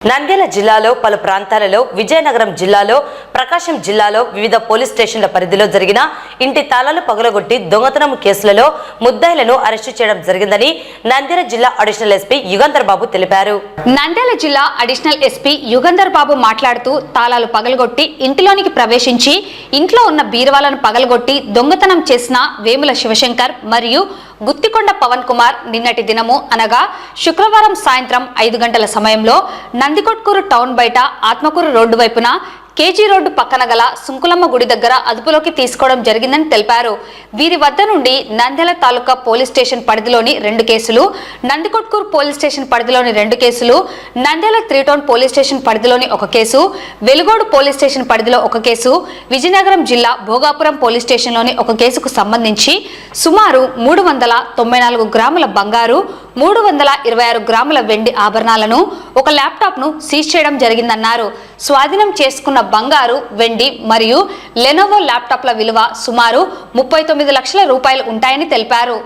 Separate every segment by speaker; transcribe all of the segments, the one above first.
Speaker 1: నంద్యాల జిల్లాలో పలు ప్రాంతాలలో, విజయనగరం జిల్లాలో, ప్రకాశం జిల్లాలో వివిధ పోలీస్ స్టేషన్ల పరిధిలో జరిగిన ఇంటి తాళాలు పగలగొట్టి దొంగతనం కేసులలో ముద్దాయిలను అరెస్టు చేయడం జరిగిందని నంద్యాల జిల్లా అడిషనల్ ఎస్పీ యుగంధర్ బాబు తెలిపారు.
Speaker 2: నంద్యాల జిల్లా అడిషనల్ ఎస్పీ యుగంధర్ బాబు మాట్లాడుతూ తాళాలు పగలగొట్టి ఇంటిలోనికి ప్రవేశించి ఇంట్లో ఉన్న బీరువాలను పగలగొట్టి దొంగతనం చేసిన వేముల శివశంకర్ మరియు గుత్తికొండ పవన్ కుమార్ నిన్నటి దినము అనగా శుక్రవారం సాయంత్రం 5 గంటల సమయంలో నందికొట్కూరు టౌన్ బయట ఆత్మకూరు రోడ్డు వైపున కేజీ రోడ్డు పక్కన గల సుంకులమ్మ గుడి దగ్గర అదుపులోకి తీసుకోవడం జరిగిందని తెలిపారు. వీరి వద్ద నుండి నంద్యాల తాలూకా పోలీస్ స్టేషన్ పరిధిలోని 2 కేసులు, నందికొట్కూరు పోలీస్ స్టేషన్ పరిధిలోని 2 కేసులు, నంద్యాల 3 టౌన్ పోలీస్ స్టేషన్ పరిధిలోని 1 కేసు, వెలుగోడు పోలీస్ స్టేషన్ పరిధిలో 1 కేసు, విజయనగరం జిల్లా భోగాపురం పోలీస్ స్టేషన్లోని 1 కేసుకు సంబంధించి సుమారు 394 గ్రాముల బంగారు, 326 గ్రాముల వెండి ఆభరణాలను, 1 ల్యాప్టాప్ను సీజ్ చేయడం జరిగిందన్నారు. స్వాధీనం చేసుకున్న బంగారు, వెండి మరియు లెనోవో ల్యాప్టాప్ల విలువ సుమారు 39 లక్షల రూపాయలు ఉంటాయని తెలిపారు.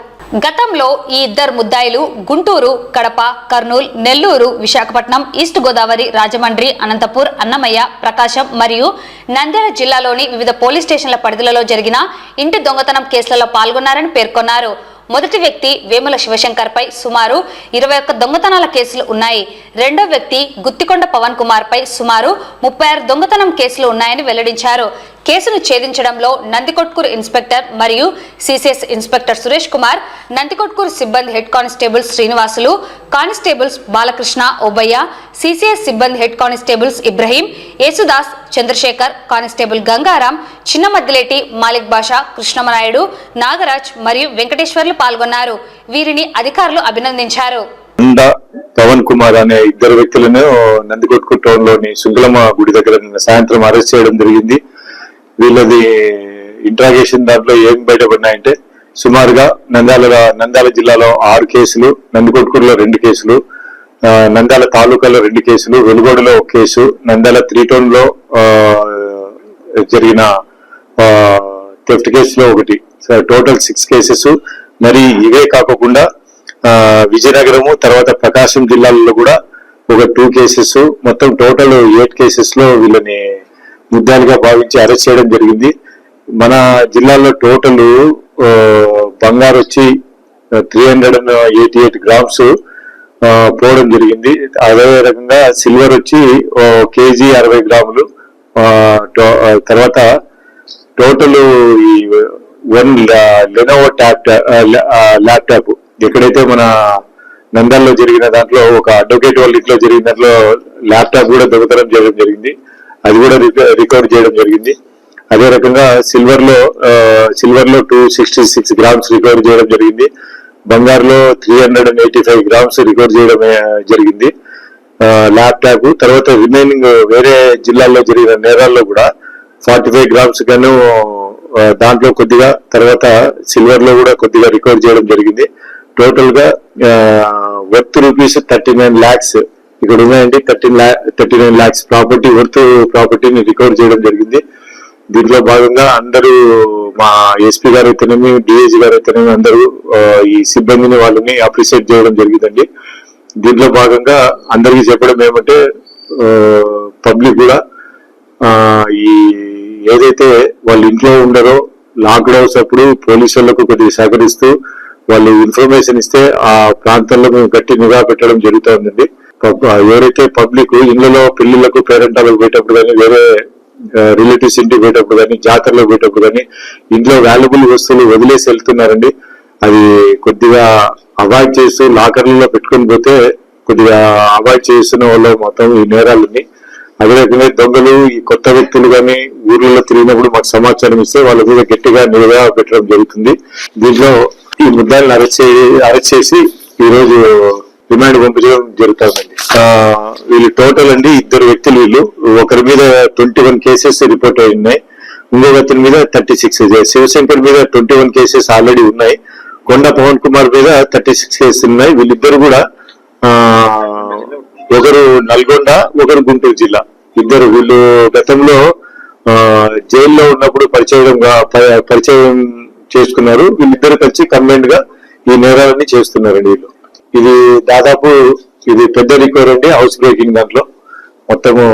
Speaker 2: గతంలో ఈ 2 ముద్దాయిలు గుంటూరు, కడప, కర్నూలు, నెల్లూరు, విశాఖపట్నం, ఈస్ట్ గోదావరి, రాజమండ్రి, అనంతపూర్, అన్నమయ్య, ప్రకాశం మరియు నంద్యాల జిల్లాలోని వివిధ పోలీస్ స్టేషన్ల పరిధిలో జరిగిన ఇంటి దొంగతనం కేసులలో పాల్గొన్నారని పేర్కొన్నారు. మొదటి వ్యక్తి వేముల శివశంకర్ పై సుమారు 21 దొంగతనాల కేసులు ఉన్నాయి. రెండో వ్యక్తి గుత్తికొండ పవన్ కుమార్ పై సుమారు 36 దొంగతనం కేసులు ఉన్నాయని వెల్లడించారు. కేసును ఛేదించడంలో నందికొట్కూరు ఇన్స్పెక్టర్ మరియు సిసిఎస్ ఇన్స్పెక్టర్ సురేష్ కుమార్, నందికొట్కూరు సిబ్బంది head constables Srinivasulu, constables Balakrishna, Obayya, CCS సిబ్బంది head constables Ibrahim, Yesudas, Chandrasekhar, constable Gangaram, Chinnamaddileti, Malik Basha, Krishnamanaidu, Nagaraj మరియు వెంకటేశ్వర్లు పాల్గొన్నారు. వీరిని అధికారులు అభినందించారు.
Speaker 3: పవన్ కుమార్ అనే 2 వ్యక్తులను నందికొట్కూరు టౌన్ లోని సుంకులమ్మ గుడి దగ్గర సాయంత్రం అరెస్ట్ చేయడం జరిగింది. వీళ్ళది ఇంట్రాగేషన్ దాంట్లో ఏం బయటపడినాయంటే సుమారుగా నంద్యాల జిల్లాలో 6 కేసులు, నందికొట్కూరులో 2 కేసులు, నంద్యాల తాలూకాలో 2 కేసులు, వెలుగోడులో 1 కేసు, నంద్యాల 3 టౌన్ లో జరిగిన థెఫ్ట్ కేసులో 1, టోటల్ 6 కేసెస్. మరి ఇవే కాకుండా విజయనగరము తర్వాత ప్రకాశం జిల్లాలలో కూడా ఒక 2 కేసెస్, మొత్తం టోటల్ 8 కేసెస్ లో వీళ్ళని ముద్దాలుగా భావించి అరెస్ట్ చేయడం జరిగింది. మన జిల్లాలో టోటల్ బంగారు వచ్చి 388 గ్రామ్స్ పోవడం జరిగింది. అదే రకంగా సిల్వర్ వచ్చి కేజీ 60 గ్రాములు. తర్వాత టోటల్ ఈ 1 లెనోవో ల్యాప్టాప్ ఎక్కడైతే మన నంద్యాలలో జరిగిన దాంట్లో ఒక అడ్వకేట్ వాళ్ళ ఇంట్లో జరిగిన దాంట్లో ల్యాప్టాప్ కూడా దొంగతనం చేయడం జరిగింది. అది కూడా రికవర్ చేయడం జరిగింది. అదే రకంగా సిల్వర్ లో 266 గ్రామ్స్ రికవర్ చేయడం జరిగింది. బంగారులో 385 గ్రామ్స్ రికవర్ చేయడం జరిగింది ల్యాప్టాప్. తర్వాత రిమైనింగ్ వేరే జిల్లాల్లో జరిగిన నేరాల్లో కూడా 45 గ్రామ్స్ గాను దాంట్లో కొద్దిగా, తర్వాత సిల్వర్ లో కూడా కొద్దిగా రికవర్ చేయడం జరిగింది. టోటల్ గా వర్త్ రూపీస్ 39 lakhs ఇక్కడ ఉన్నాయండి. 39 lakhs ప్రాపర్టీని రికవర్ చేయడం జరిగింది. దీంట్లో భాగంగా అందరూ మా ఎస్పీ గారు అయితేనేమి, డిఐజీ గారు అయితేనేమి అందరూ ఈ సిబ్బందిని వాళ్ళని అప్రిషియేట్ చేయడం జరిగిందండి. దీంట్లో భాగంగా అందరికీ చెప్పడం ఏమంటే పబ్లిక్ కూడా ఈ ఏదైతే వాళ్ళు ఇంట్లో ఉండరో లాక్డౌన్స్ అప్పుడు పోలీసు వాళ్ళకు కొద్దిగా సహకరిస్తూ వాళ్ళు ఇన్ఫర్మేషన్ ఇస్తే ఆ ప్రాంతంలో మేము గట్టి నిఘా పెట్టడం జరుగుతుందండి. ఎవరైతే పబ్లిక్ ఇళ్లలో పిల్లలకు పేరెంటాలకు పోయేటప్పుడు కానీ, వేరే రిలేటివ్స్ ఇంటికి పోయేటప్పుడు కానీ, జాతరలో పోయేటప్పుడు కానీ ఇంట్లో వాల్యుబుల్ వస్తువులు వదిలేసి వెళ్తున్నారండి. అది కొద్దిగా అవాయిడ్ చేస్తూ లాకర్లలో పెట్టుకుని పోతే కొద్దిగా అవాయిడ్ చేస్తున్న వాళ్ళు మొత్తం ఈ నేరాలని. అదే రకంగా దొంగలు ఈ కొత్త వ్యక్తులు కానీ ఊర్లలో తిరిగినప్పుడు మాకు సమాచారం ఇస్తే వాళ్ళ మీద గట్టిగా నిఘా పెట్టడం జరుగుతుంది. దీంట్లో ఈ ముద్దాయిలను అరెస్ట్ చేసి ఈ రోజు రిమాండ్ పంపించడం జరుగుతుందండి. వీళ్ళు టోటల్ అండి 2 వ్యక్తులు. వీళ్ళు ఒకరి మీద 21 కేసెస్ రిపోర్ట్ అయి ఉన్నాయి. ఇంకొక అతని మీద 36, శివశంకర్ మీద 21 కేసెస్ ఆల్రెడీ ఉన్నాయి. కొండ పవన్ కుమార్ మీద 36 కేసులు ఉన్నాయి. వీళ్ళిద్దరు కూడా ఒకరు నల్గొండ, ఒకరు గుంటూరు జిల్లా. వీళ్ళు గతంలో జైల్లో ఉన్నప్పుడు పరిచయం చేసుకున్నారు. వీళ్ళిద్దరు కలిసి కంబైన్డ్ గా ఈ నేరాలన్నీ చేస్తున్నారండి వీళ్ళు. ఇది దాదాపు పెద్ద రికవరీ అండి హౌస్ బ్రేకింగ్ దాంట్లో. మొత్తము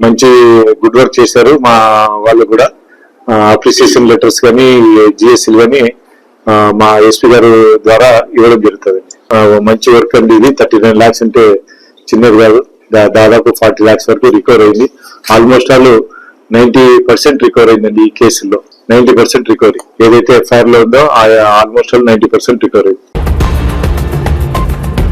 Speaker 3: మంచి గుడ్ వర్క్ చేశారు. మా వాళ్ళు కూడా అప్రిసియేషన్ లెటర్స్ కానీ జిఎస్సీలు కానీ మా ఎస్పీ గారు ద్వారా ఇవ్వడం జరుగుతుంది. మంచి వర్క్ అండి ఇది. 39 lakhs అంటే చిన్నది కాదు. దాదాపు 40 lakhs వరకు రికవర్ అయింది. ఆల్మోస్ట్ ఆల్ 90% రికవర్ అయిందండి ఈ కేసుల్లో. 90% రికవరీ ఏదైతే ఎఫ్ఐఆర్ లో ఉందో ఆల్మోస్ట్ ఆల్ 90% రికవర్ అయింది.